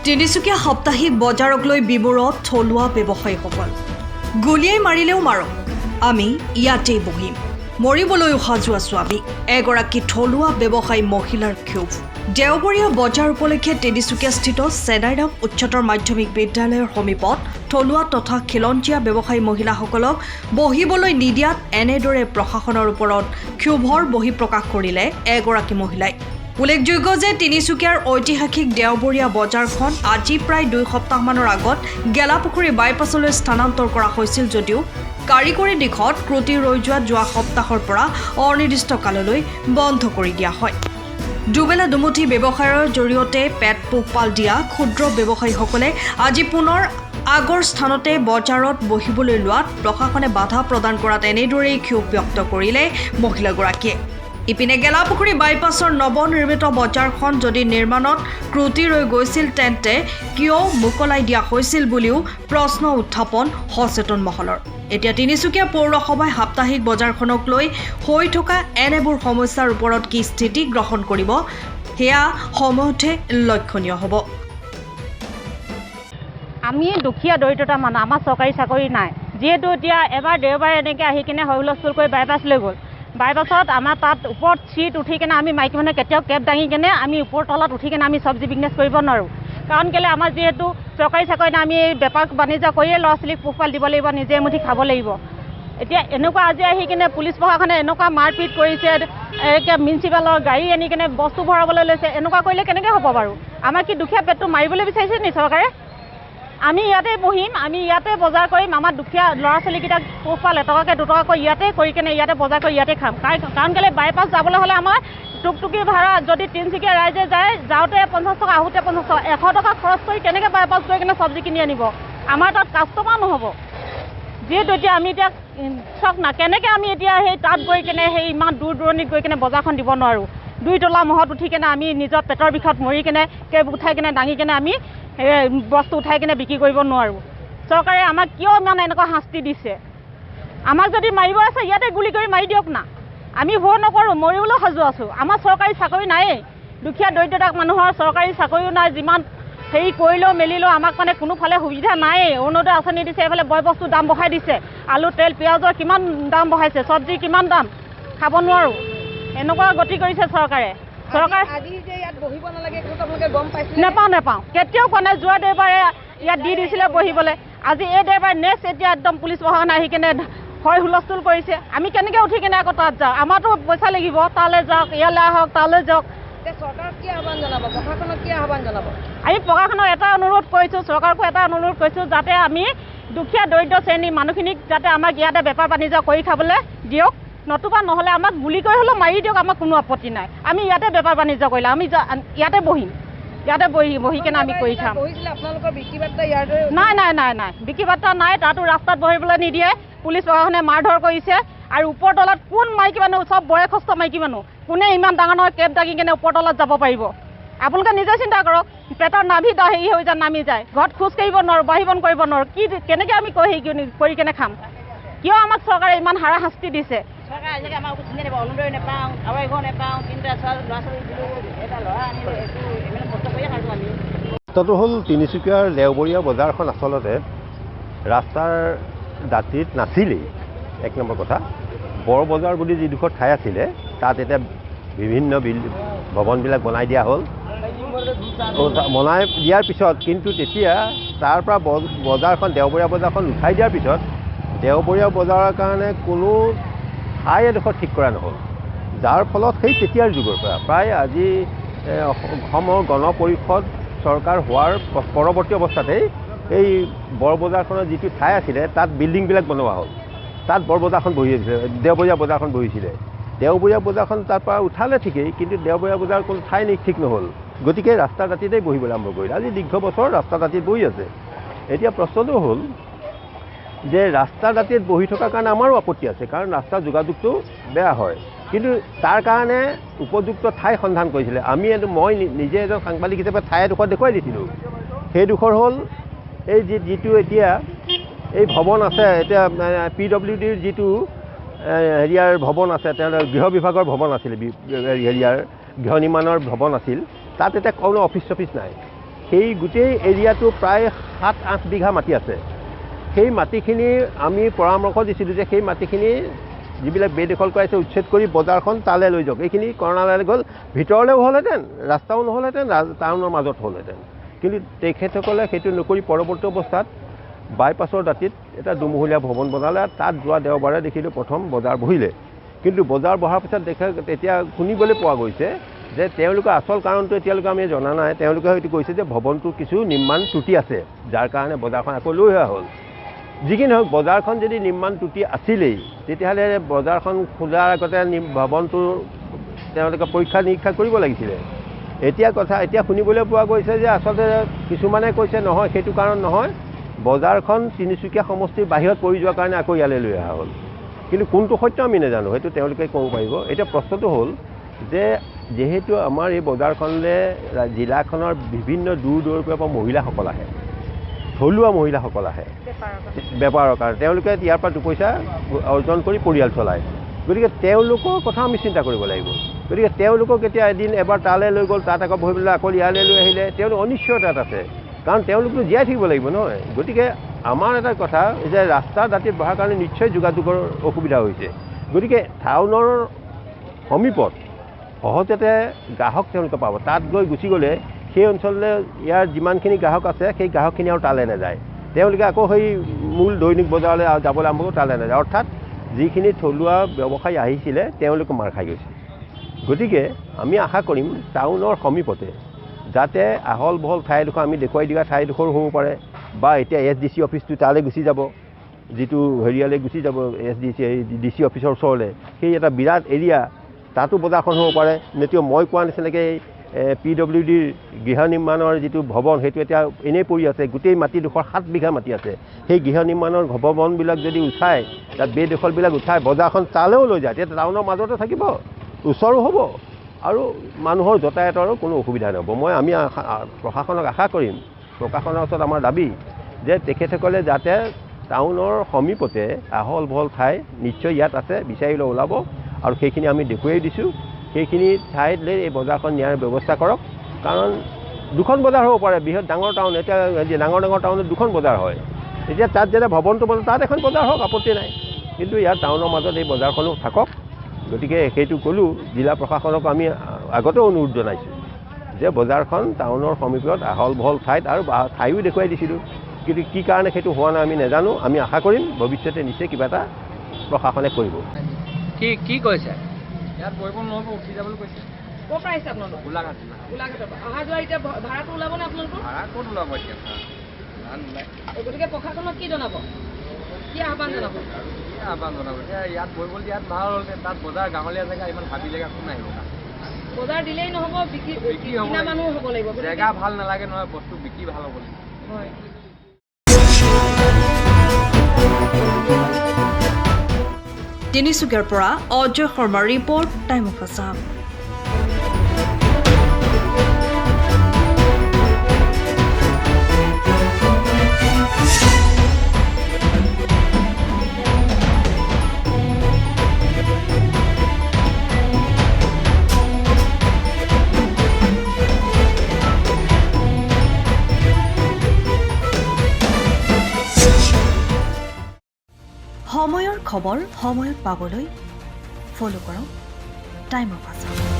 তিনিচুকীয়া সাপ্তাহিক বজাৰক লৈ বিমূৰত থলুৱা ব্যৱসায়ীসকল। গুলিয়াই মাৰিলেও মাৰক, আমি ইয়াতেই বহিম, মৰিবলৈও সাজু আছোঁ আমি। এগৰাকী থলুৱা ব্যৱসায়ী মহিলাৰ ক্ষোভ। দেওবৰীয়া বজাৰ উপলক্ষে তিনিচুকীয়াস্থিত চেনাইৰাম উচ্চতৰ মাধ্যমিক বিদ্যালয়ৰ সমীপত থলুৱা তথা খিলঞ্জীয়া ব্যৱসায়ী মহিলাসকলক বহিবলৈ নিদিয়াত এনেদৰে প্ৰশাসনৰ ওপৰত ক্ষোভৰ বহিঃপ্ৰকাশ কৰিলে এগৰাকী মহিলাই। উল্লেখযোগ্য যে তিনিচুকীয়াৰ ঐতিহাসিক দেওবৰীয়া বজাৰখন আজি প্ৰায় 2 সপ্তাহমানৰ আগত গেলাপুখুৰী বাইপাছলৈ স্থানান্তৰ কৰা হৈছিল যদিও কাৰিকৰী দিশত ত্ৰুটি ৰৈ যোৱা সপ্তাহৰ পৰা অনিৰ্দিষ্ট কাললৈ বন্ধ কৰি দিয়া হয়। দুবেলা দুমুঠি ব্যৱসায়ৰ জৰিয়তে পেট পোহপাল দিয়া ক্ষুদ্ৰ ব্যৱসায়ীসকলে আজি পুনৰ আগৰ স্থানতে বজাৰত বহিবলৈ লোৱাত প্ৰশাসনে বাধা প্ৰদান কৰাত এনেদৰেই ক্ষোভ ব্যক্ত কৰিলে মহিলাগৰাকীয়ে। ইপিনে গেলাপুখুৰী বাইপাছৰ নৱনিৰ্মিত বজাৰখন যদি নিৰ্মাণত ত্ৰুটি ৰৈ গৈছিল তেন্তে কিয় মোকলাই দিয়া হৈছিল বুলিও প্ৰশ্ন উত্থাপন সচেতন মহলৰ। এতিয়া তিনিচুকীয়া পৌৰসভাই সাপ্তাহিক বজাৰখনক লৈ হৈ থকা এনেবোৰ সমস্যাৰ ওপৰত কি স্থিতি গ্ৰহণ কৰিব সেয়া সময়তে লক্ষণীয় হ'ব। আমি দুখীয়া দৰিদ্ৰতা মানুহ, আমাৰ চৰকাৰী চাকৰি নাই, যিহেতু এতিয়া এবাৰ দেওবাৰে এনেকৈ আহি কিনে হুলস্থুল কৰি বাইপাছ লৈ গ'ল। বাইপাছত আমাৰ তাত ওপৰত চিট উঠি কিনে আমি মাইকী মানুহে কেতিয়াও কেব দাঙি কিনে আমি ওপৰ তলত উঠি কিনে আমি চব্জি বিজনেছ কৰিব নোৱাৰোঁ। কাৰণ কেলৈ আমাৰ যিহেতু চৰকাৰী চাকৰি নাই, আমি বেপাৰ বাণিজ্য কৰিয়ে ল'ৰা ছোৱালীক পোহপাল দিব লাগিব, নিজে এমুঠি খাব লাগিব। এতিয়া এনেকুৱা আজি আহি কিনে পুলিচ প্ৰশাসনে এনেকুৱা মাৰপিট কৰিছে, মিউনিচিপালৰ গাড়ী আনি কিনে বস্তু ভৰাবলৈ লৈছে। এনেকুৱা কৰিলে কেনেকৈ হ'ব বাৰু? আমাৰ কি দুখীয়া পেটটো মাৰিবলৈ বিচাৰিছে নি চৰকাৰে? আমি ইয়াতে বহিম, আমি ইয়াতে বজাৰ কৰিম, আমাৰ দুখীয়া ল'ৰা ছোৱালীকেইটাক পোহপাল এটকাকৈ দুটকাকৈ ইয়াতে কৰি কিনে ইয়াতে বজাৰ কৰি ইয়াতে খাম। কাৰণ কেলৈ বাইপাছ যাবলৈ হ'লে আমাৰ টুকটুকি ভাড়া যদি তিনিচুকীয়া ৰাইজে যায়, যাওঁতে 50 টকা, আহোঁতে 50 টকা, 100 টকা খৰচ কৰি কেনেকৈ বাইপাছ গৈ কিনে চব্জি কিনি আনিব? আমাৰ তাত কাষ্টমাৰ নহ'ব। যিহেতু এতিয়া আমি এতিয়া চাওক না, কেনেকৈ আমি এতিয়া সেই তাত গৈ কিনে সেই ইমান দূৰ দূৰণিত গৈ কিনে বজাৰখন দিব নোৱাৰোঁ। 2 তলা মহত উঠি কিনে আমি নিজৰ পেটৰ বিষত মৰি কিনে কেব উঠাই কিনে দাঙি কিনে আমি বস্তু উঠাই কিনে বিক্ৰী কৰিব নোৱাৰোঁ। চৰকাৰে আমাক কিয় ইমান এনেকুৱা শাস্তি দিছে? আমাক যদি মাৰিব আছে ইয়াতে গুলি কৰি মাৰি দিয়ক না, আমি ভয় নকৰোঁ, মৰিবলৈ সাজু আছোঁ। আমাৰ চৰকাৰী চাকৰি নায়েই, দুখীয়া দৰিদ্ৰতা মানুহৰ চৰকাৰী চাকৰিও নাই। যিমান হেৰি কৰিলেও মেলিলেও আমাক মানে কোনোফালে সুবিধা নায়েই। অৰুণোদয় আঁচনি দিছে, এইফালে বয় বস্তুৰ দাম বঢ়াই দিছে, আলু তেল পিঁয়াজৰ কিমান দাম বঢ়াইছে, চব্জি কিমান দাম, খাব নোৱাৰোঁ। এনেকুৱা গতি কৰিছে চৰকাৰে। নেপাওঁ, কেতিয়াও কোৱা নাই। যোৱা দেওবাৰে ইয়াত দি দিছিলে বহিবলৈ, আজি এই দেওবাৰে নেক্সট এতিয়া একদম পুলিচ প্ৰশাসনে আহি কিনে হয় হুলস্থুল কৰিছে। আমি কেনেকৈ উঠি কিনে আকৌ তাত যাওঁ? আমাৰতো পইচা লাগিব, তালৈ যাওক, ইয়ালৈ আহক, তালৈ যাওক। চৰকাৰক কি আহ্বান জনাব, প্ৰশাসনক কি আহ্বান জনাব? আমি প্ৰশাসনক এটা অনুৰোধ কৰিছোঁ, চৰকাৰকো এটা অনুৰোধ কৰিছোঁ, যাতে আমি দুখীয়া দৰিদ্ৰ শ্ৰেণীৰ মানুহখিনিক যাতে আমাক ইয়াতে বেপাৰ বাণিজ্য কৰি খাবলৈ দিয়ক, নতুবা নহ'লে আমাক গুলি কৰি হ'লেও মাৰি দিয়ক, আমাৰ কোনো আপত্তি নাই। আমি ইয়াতে বেপাৰ বাণিজ্য কৰিলে আমি ইয়াতে বহিম, ইয়াতে বহি কিনে আমি কৰি খাম। আপোনালোকৰ বিক্ৰী বাৰ্তা ইয়াৰ দৰে নাই, বিক্ৰী বাৰ্তা নাই। তাতো ৰাস্তাত বহিবলৈ নিদিয়ে, পুলিচ প্ৰশাসনে মাৰধৰ কৰিছে। আৰু ওপৰ তলত কোন মাইকী মানুহ, চব বয়সস্থ মাইকী মানুহ, কোনে ইমান ডাঙৰ ডাঙৰ কেব দাঙি কিনে ওপৰ তলত যাব পাৰিব? আপোনালোকে নিজে চিন্তা কৰক, পেটৰ নাভি হেৰি হৈ যায়, নামি যায়, ঘৰত খোজ কাঢ়িব নোৱাৰোঁ, বাঢ়িবন কৰিব নোৱাৰোঁ, কেনেকৈ আমি কৰি কেনে খাম? কিয় আমাক চৰকাৰে ইমান হাৰাশাস্তি দিছে? চৰকাৰে আজিলৈকে আমাক চিনি নাপাওঁ, অৰুণোদয় নাপাওঁ, আৰু এঘৰ নাপাওঁ, 3টা ল'ৰা ছোৱালী দিলোঁ, এটা ল'ৰা আনিলোঁ, এইবিলাক কষ্ট কৰিয়ে খালোঁ আমি। কথাটো হ'ল তিনিচুকীয়াৰ দেওবৰীয়া বজাৰখন আচলতে ৰাস্তাৰ দাঁতিত নাছিলেই। 1 নম্বৰ কথা, বৰ বজাৰ বুলি যিডোখৰ ঠাই আছিলে তাত এতিয়া বিভিন্ন ভৱনবিলাক বনাই দিয়া হ'ল। বনাই দিয়াৰ পিছত কিন্তু তেতিয়া তাৰ পৰা বজাৰখন, দেওবৰীয়া বজাৰখন উঠাই দিয়াৰ পিছত দেওবৰীয়া বজাৰৰ কাৰণে কোনো ঠাই এডোখৰ ঠিক কৰা নহ'ল, যাৰ ফলত সেই তেতিয়াৰ যুগৰ পৰা প্ৰায় আজি অসমৰ গণ পৰিষদ চৰকাৰ হোৱাৰ পৰৱৰ্তী অৱস্থাতেই এই বৰ বজাৰখনৰ যিটো ঠাই আছিলে তাত বিল্ডিংবিলাক বনোৱা হ'ল। তাত বৰ বজাৰখন বহি আছিলে, দেওবৰীয়া বজাৰখন বহিছিলে। দেওবৰীয়া বজাৰখন তাৰ পৰা উঠালে ঠিকেই, কিন্তু দেওবৰীয়া বজাৰ কোনো ঠাই ঠিক নহ'ল, গতিকে ৰাস্তা দাঁতিতেই বহিবলৈ আৰম্ভ কৰিলে। আজি দীৰ্ঘ বছৰ ৰাস্তা দাঁতিত বহি আছে। এতিয়া প্ৰশ্নটো হ'ল যে ৰাস্তা দাঁতিত বহি থকাৰ কাৰণে আমাৰো আপত্তি আছে, কাৰণ ৰাস্তাৰ যোগাযোগটো বেয়া হয়, কিন্তু তাৰ কাৰণে উপযুক্ত ঠাই সন্ধান কৰিছিলে। মই নিজে এজন সাংবাদিক হিচাপে ঠাই এডোখৰ দেখুৱাই দিছিলোঁ। সেইডোখৰ হ'ল এই যিটো এতিয়া এই ভৱন আছে, এতিয়া PWDৰ যিটো হেৰিয়াৰ ভৱন আছে, তেওঁলোকৰ গৃহ বিভাগৰ ভৱন আছিলে, হেৰিয়াৰ গৃহ নিৰ্মাণৰ ভৱন আছিল, তাত এতিয়া কোনো অফিচ চফিচ নাই। সেই গোটেই এৰিয়াটো প্ৰায় 7-8 বিঘা মাটি আছে। সেই মাটিখিনি আমি পৰামৰ্শ দিছিলোঁ যে সেই মাটিখিনি যিবিলাক বেদখল কৰাইছে উচ্ছেদ কৰি বজাৰখন তালৈ লৈ যাওক। এইখিনি কৰ্ণালয়লৈ গ'ল, ভিতৰলৈও হ'লহেঁতেন, ৰাস্তাও নহ'লহেঁতেন, টাউনৰ মাজত হ'লহেঁতেন। কিন্তু তেখেতসকলে সেইটো নকৰি পৰৱৰ্তী অৱস্থাত বাইপাছৰ দাঁতিত এটা দুমহলীয়া ভৱন বনালে। তাত যোৱা দেওবাৰে দেখিলোঁ প্ৰথম বজাৰ বহিলে। কিন্তু বজাৰ বহাৰ পিছত তেতিয়া শুনিবলৈ পোৱা গৈছে যে তেওঁলোকৰ আচল কাৰণটো এতিয়ালৈকে আমি জনা নাই। তেওঁলোকে হয়তো কৈছে যে ভৱনটোৰ কিছু নিৰ্মাণ ত্ৰুটি আছে, যাৰ কাৰণে বজাৰখন আকৌ লৈ অহা হ'ল। যি কি নহওক, বজাৰখন যদি নিৰ্মাণ ত্ৰুটি আছিলেই তেতিয়াহ'লে বজাৰখন খোলাৰ আগতে ভৱনটোৰ তেওঁলোকে পৰীক্ষা নিৰীক্ষা কৰিব লাগিছিলে। এতিয়া শুনিবলৈ পোৱা গৈছে যে আচলতে কিছুমানে কৈছে নহয়, সেইটো কাৰণ নহয়, বজাৰখন তিনিচুকীয়া সমষ্টিৰ বাহিৰত পৰি যোৱাৰ কাৰণে আকৌ ইয়ালৈ লৈ অহা হ'ল। কিন্তু কোনটো সত্য আমি নাজানো, সেইটো তেওঁলোকে ক'ব পাৰিব। এতিয়া প্ৰশ্নটো হ'ল যে যিহেতু আমাৰ এই বজাৰখনলৈ জিলাখনৰ বিভিন্ন দূৰ দূৰৰ পৰা মহিলাসকল আহে, থলুৱা মহিলাসকল আহে বেপাৰৰ কাৰণে। তেওঁলোকে ইয়াৰ পৰা দুপইচা অৰ্জন কৰি পৰিয়াল চলায়। গতিকে তেওঁলোকৰ কথা আমি চিন্তা কৰিব লাগিব। গতিকে তেওঁলোকক এতিয়া এবাৰ তালৈ লৈ গ'ল, তাত আকৌ বহি পেলাই আকৌ ইয়ালৈ লৈ আহিলে, তেওঁলোক অনিশ্চয়তাত আছে। কাৰণ তেওঁলোকতো জীয়াই থাকিব লাগিব নহয়। গতিকে আমাৰ এটা কথা যে ৰাস্তাৰ দাঁতিত বহাৰ কাৰণে নিশ্চয় যোগাযোগৰ অসুবিধা হৈছে। গতিকে টাউনৰ সমীপত সহজতে গ্ৰাহক তেওঁলোকে পাব। তাত গৈ গুচি গ'লে সেই অঞ্চললৈ ইয়াৰ যিমানখিনি গ্ৰাহক আছে সেই গ্ৰাহকখিনি আৰু তালৈ নাযায়। তেওঁলোকে আকৌ সেই মূল দৈনিক বজাৰলৈ যাবলৈ আৰম্ভ কৰি তালৈ নাযায়। অৰ্থাৎ যিখিনি থলুৱা ব্যৱসায়ী আহিছিলে তেওঁলোকে মাৰ খাই গৈছে। গতিকে আমি আশা কৰিম টাউনৰ সমীপতে যাতে আহল বহল ঠাইডোখৰ আমি দেখুৱাই দিয়া ঠাইডোখৰ হ'ব পাৰে, বা এতিয়া SDC অফিচটো তালৈ গুচি যাব, যিটো হেৰিয়ালৈ গুচি যাব DC অফিচৰ ওচৰলৈ, সেই এটা বিৰাট এৰিয়া, তাতো বজাৰখন হ'ব পাৰে। নেতিও মই কোৱা নিচিনাকৈ PWD গৃহ নিৰ্মাণৰ যিটো ভৱন সেইটো এতিয়া এনেই পৰি আছে। গোটেই মাটিডোখৰ 7 বিঘা মাটি আছে। সেই গৃহ নিৰ্মাণৰ ভৱনবিলাক যদি উঠাই, তাত বেদখলবিলাক উঠাই বজাৰখন তালৈও লৈ যায়, তেতিয়া টাউনৰ মাজতে থাকিব, ওচৰো হ'ব আৰু মানুহৰ যাতায়াতৰো কোনো অসুবিধা নহ'ব। আমি প্ৰশাসনক আশা কৰিম, প্ৰশাসনৰ ওচৰত আমাৰ দাবী যে তেখেতসকলে যাতে টাউনৰ সমীপতে আহল বহল ঠাই নিশ্চয় ইয়াত আছে, বিচাৰিলৈ ওলাব, আৰু সেইখিনি আমি দেখুৱাই দিছোঁ। সেইখিনি ঠাইলৈ এই বজাৰখন নিয়াৰ ব্যৱস্থা কৰক। কাৰণ দুখন বজাৰ হ'ব পাৰে, বৃহৎ ডাঙৰ টাউন, এতিয়া ডাঙৰ টাউনত দুখন বজাৰ হয়। এতিয়া তাত যেতিয়া ভৱনটো বনায় তাত এখন বজাৰ হওক, আপত্তি নাই। কিন্তু ইয়াত টাউনৰ মাজত এই বজাৰখনো থাকক। গতিকে সেইটো ক'লোঁ, জিলা প্ৰশাসনক আমি আগতে অনুৰোধ জনাইছোঁ যে বজাৰখন টাউনৰ সমীপত আহল বহল ঠাইত, আৰু ঠাইও দেখুৱাই দিছিলোঁ। কিন্তু কি কাৰণে সেইটো হোৱা নাই আমি নাজানো। আমি আশা কৰিম ভৱিষ্যতে নিশ্চয় কিবা এটা প্ৰশাসনে কৰিব। কি কৈছে? ইয়াত বহিব নহ'ব, উঠি যাবলৈ কৈছে। ক'ৰ পৰা আহিছে আপোনালোক? গোলাঘাটৰ পৰা। অহা যোৱা এতিয়া ভাড়াটো ওলাবনে আপোনালোকৰ? ভাড়া ক'ত ওলাব এতিয়া? গতিকে প্ৰশাসনক কি জনাব, কি আহ্বান জনাব? এতিয়া ইয়াত বহিবলৈ ইয়াত ভাল হ'ল, তাত বজাৰ গাঁৱলীয়া জেগা, ইমান হাবি জেগা কোন আহিব? বজাৰ দিলেই নহ'ব, বিক্ৰী মানুহ হ'ব লাগিব। জেগা ভাল নালাগে নহয়, বস্তু বিক্ৰী ভাল হ'ব লাগিব। হয়। তিনিচুকীয়াৰ পৰা অজয় শৰ্মাৰ ৰিপৰ্ট, টাইম অফ আছাম। সময়ৰ খবৰ সময়ত পাবলৈ ফ'ল' কৰক টাইম অফ আছাম।